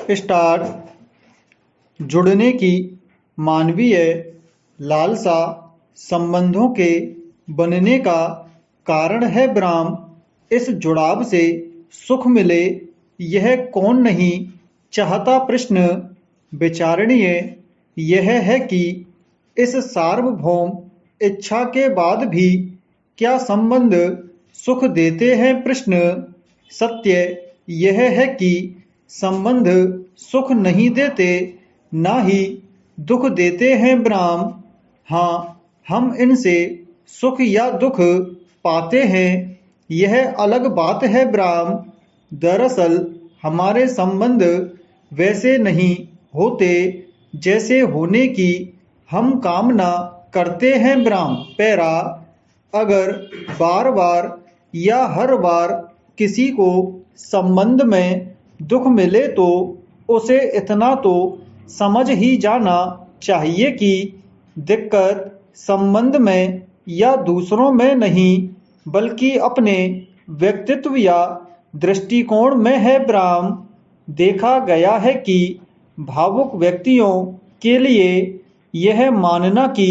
Start. जुड़ने की मानवीय लालसा संबंधों के बनने का कारण है ब्राह्म। इस जुड़ाव से सुख मिले यह कौन नहीं चाहता। प्रश्न विचारणीय यह है कि इस सार्वभौम इच्छा के बाद भी क्या संबंध सुख देते हैं। प्रश्न सत्य यह है कि संबंध सुख नहीं देते, ना ही दुख देते हैं ब्राह्म। हाँ, हम इनसे सुख या दुख पाते हैं, यह अलग बात है ब्राह्म। दरअसल हमारे संबंध वैसे नहीं होते जैसे होने की हम कामना करते हैं ब्राह्म। पैरा अगर बार बार या हर बार किसी को संबंध में दुख मिले तो उसे इतना तो समझ ही जाना चाहिए कि दिक्कत संबंध में या दूसरों में नहीं बल्कि अपने व्यक्तित्व या दृष्टिकोण में है ब्राह्म। देखा गया है कि भावुक व्यक्तियों के लिए यह मानना कि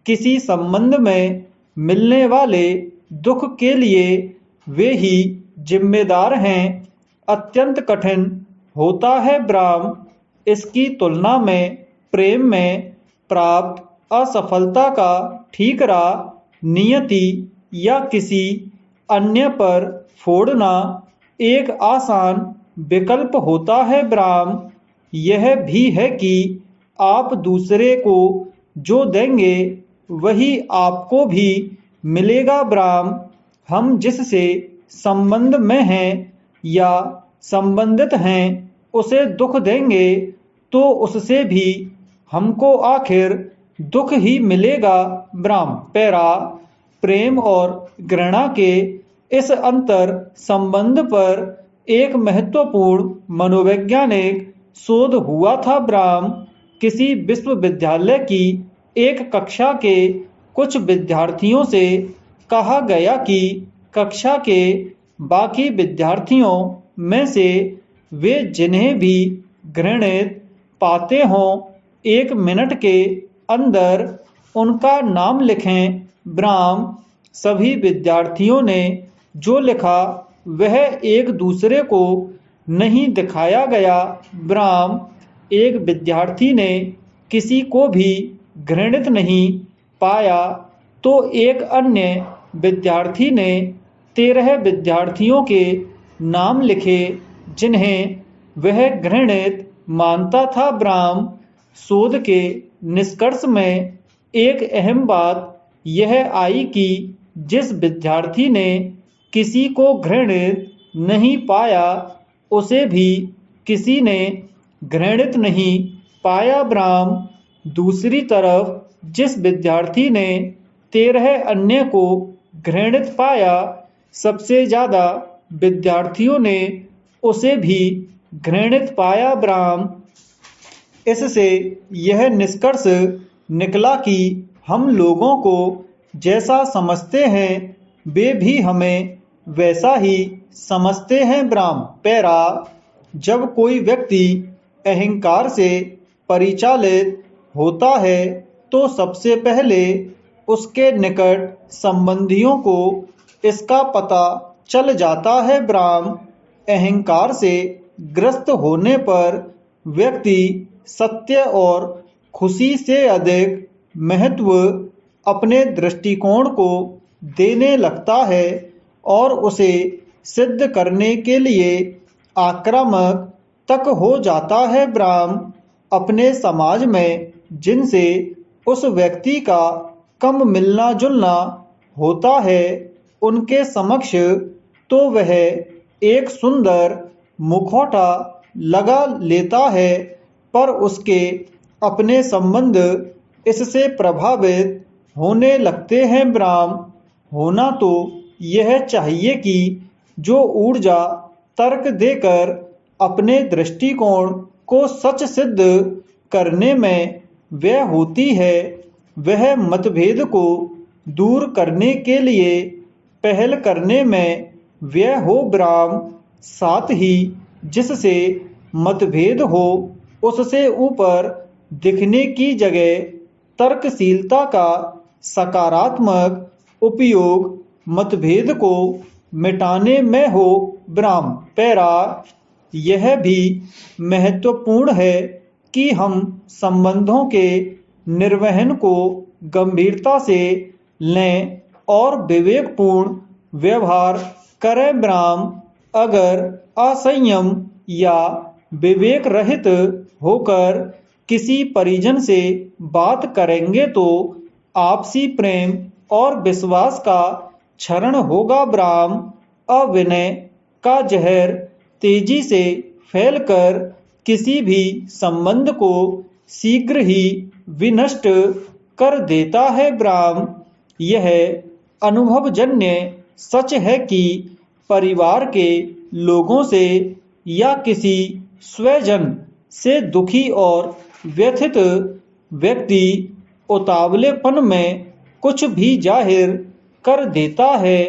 किसी संबंध में मिलने वाले दुख के लिए वे ही जिम्मेदार हैं अत्यंत कठिन होता है ब्राह्म। इसकी तुलना में प्रेम में प्राप्त असफलता का ठीकरा नियति या किसी अन्य पर फोड़ना एक आसान विकल्प होता है ब्राह्म। यह भी है कि आप दूसरे को जो देंगे वही आपको भी मिलेगा ब्राह्म। हम जिससे संबंध में हैं या संबंधित हैं उसे दुख देंगे तो उससे भी हमको आखिर दुख ही मिलेगा ब्राह्म। पैरा प्रेम और घृणा के इस अंतर संबंध पर एक महत्वपूर्ण मनोवैज्ञानिक शोध हुआ था ब्राह्म। किसी विश्वविद्यालय की एक कक्षा के कुछ विद्यार्थियों से कहा गया कि कक्षा के बाकी विद्यार्थियों में से वे जिन्हें भी घृणित पाते हों 1 मिनट के अंदर उनका नाम लिखें ब्राह्म। सभी विद्यार्थियों ने जो लिखा वह एक दूसरे को नहीं दिखाया गया ब्राह्म। एक विद्यार्थी ने किसी को भी घृणित नहीं पाया तो एक अन्य विद्यार्थी ने 13 विद्यार्थियों के नाम लिखे जिन्हें वह घृणित मानता था ब्राह्म। शोध के निष्कर्ष में एक अहम बात यह आई कि जिस विद्यार्थी ने किसी को घृणित नहीं पाया उसे भी किसी ने घृणित नहीं पाया ब्राह्म। दूसरी तरफ जिस विद्यार्थी ने 13 अन्य को घृणित पाया सबसे ज्यादा विद्यार्थियों ने उसे भी घृणित पाया ब्राह्म। इससे यह निष्कर्ष निकला कि हम लोगों को जैसा समझते हैं वे भी हमें वैसा ही समझते हैं ब्राह्म। पैरा जब कोई व्यक्ति अहंकार से परिचालित होता है तो सबसे पहले उसके निकट संबंधियों को इसका पता चल जाता है ब्राह्म। अहंकार से ग्रस्त होने पर व्यक्ति सत्य और खुशी से अधिक महत्व अपने दृष्टिकोण को देने लगता है और उसे सिद्ध करने के लिए आक्रामक तक हो जाता है ब्राह्म। अपने समाज में जिनसे उस व्यक्ति का कम मिलना जुलना होता है उनके समक्ष तो वह एक सुंदर मुखौटा लगा लेता है पर उसके अपने संबंध इससे प्रभावित होने लगते हैं ब्राह्म। होना तो यह चाहिए कि जो ऊर्जा तर्क देकर अपने दृष्टिकोण को सच सिद्ध करने में व्यय होती है वह मतभेद को दूर करने के लिए पहल करने में व्यय हो ब्राह्म। साथ ही जिससे मतभेद हो, उससे ऊपर दिखने की जगह तर्कशीलता का सकारात्मक उपयोग मतभेद को मिटाने में हो। ब्राह्म पैरा यह भी महत्वपूर्ण है कि हम संबंधों के निर्वहन को गंभीरता से लें और विवेकपूर्ण व्यवहार करें। ब्राह्म अगर असंयम या विवेक रहित होकर किसी परिजन से बात करेंगे तो आपसी प्रेम और विश्वास का क्षरण होगा। ब्राह्म अविनय का जहर तेजी से फैलकर किसी भी संबंध को शीघ्र ही विनष्ट कर देता है। ब्राह्म यह अनुभवजन्य सच है कि परिवार के लोगों से या किसी स्वजन से दुखी और व्यथित व्यक्ति उतावलेपन में कुछ भी जाहिर कर देता है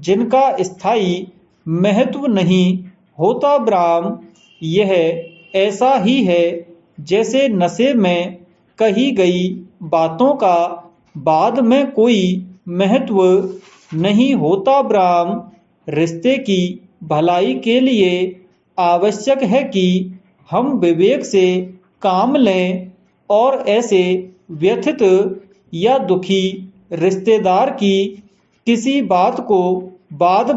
जिनका स्थायी महत्व नहीं होता। ब्राह्म यह ऐसा ही है जैसे नशे में कही गई बातों का बाद में कोई महत्व नहीं होता। ब्राह्म रिश्ते की भलाई के लिए आवश्यक है कि हम विवेक से काम लें और ऐसे व्यथित या दुखी रिश्तेदार की किसी बात को बाद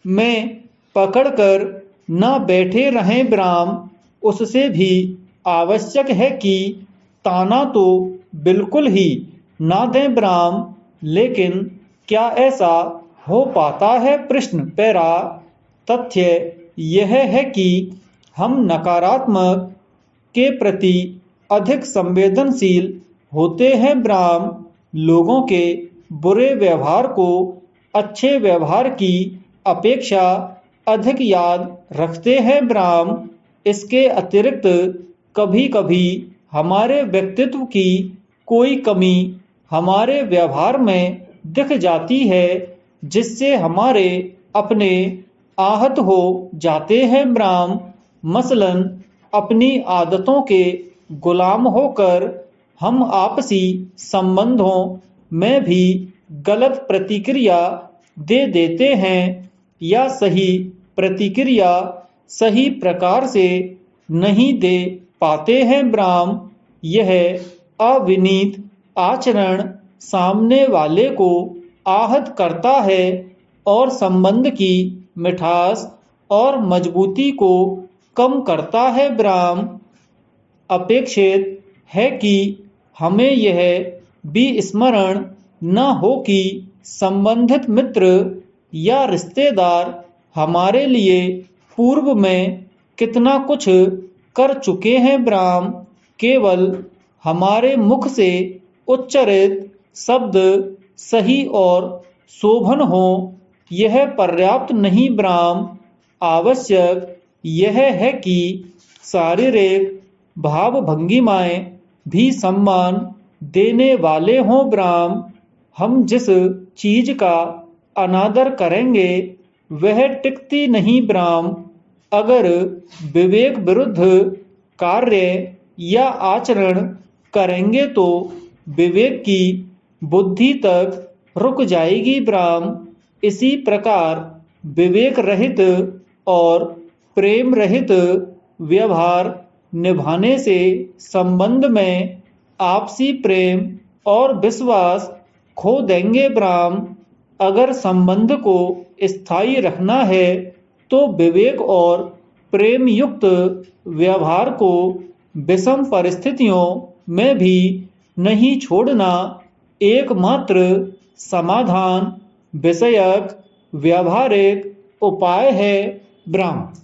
में पकड़कर न बैठे रहें। ब्राह्म उससे भी आवश्यक है कि ताना तो बिल्कुल ही ना दें। ब्राह्म लेकिन क्या ऐसा हो पाता है? प्रश्न पैरा तथ्य यह है कि हम नकारात्मक के प्रति अधिक संवेदनशील होते हैं। ब्राह्म लोगों के बुरे व्यवहार को अच्छे व्यवहार की अपेक्षा अधिक याद रखते हैं। ब्राह्म इसके अतिरिक्त कभी कभी हमारे व्यक्तित्व की कोई कमी हमारे व्यवहार में दिख जाती है जिससे हमारे अपने आहत हो जाते हैं। ब्राह्म मसलन अपनी आदतों के गुलाम होकर हम आपसी संबंधों में भी गलत प्रतिक्रिया दे देते हैं या सही प्रतिक्रिया सही प्रकार से नहीं दे पाते हैं। ब्राह्म यह अविनीत आचरण सामने वाले को आहत करता है और संबंध की मिठास और मजबूती को कम करता है। ब्राह्म अपेक्षित है कि हमें यह भी स्मरण न हो कि संबंधित मित्र या रिश्तेदार हमारे लिए पूर्व में कितना कुछ कर चुके हैं। ब्राह्म केवल हमारे मुख से उच्चारित शब्द सही और शोभन हो यह पर्याप्त नहीं। ब्राह्म आवश्यक यह है कि शारीरिक भाव भंगिमाएं भी सम्मान देने वाले हों। ब्राह्म हम जिस चीज का अनादर करेंगे वह टिकती नहीं। ब्राह्म अगर विवेक विरुद्ध कार्य या आचरण करेंगे तो विवेक की बुद्धि तक रुक जाएगी। ब्राह्म इसी प्रकार विवेक रहित और प्रेम रहित व्यवहार निभाने से संबंध में आपसी प्रेम और विश्वास खो देंगे। ब्राह्म अगर संबंध को स्थायी रखना है तो विवेक और प्रेम युक्त व्यवहार को विषम परिस्थितियों में भी नहीं छोड़ना एकमात्र समाधान विषयक व्यावहारिक उपाय है। ब्राह्म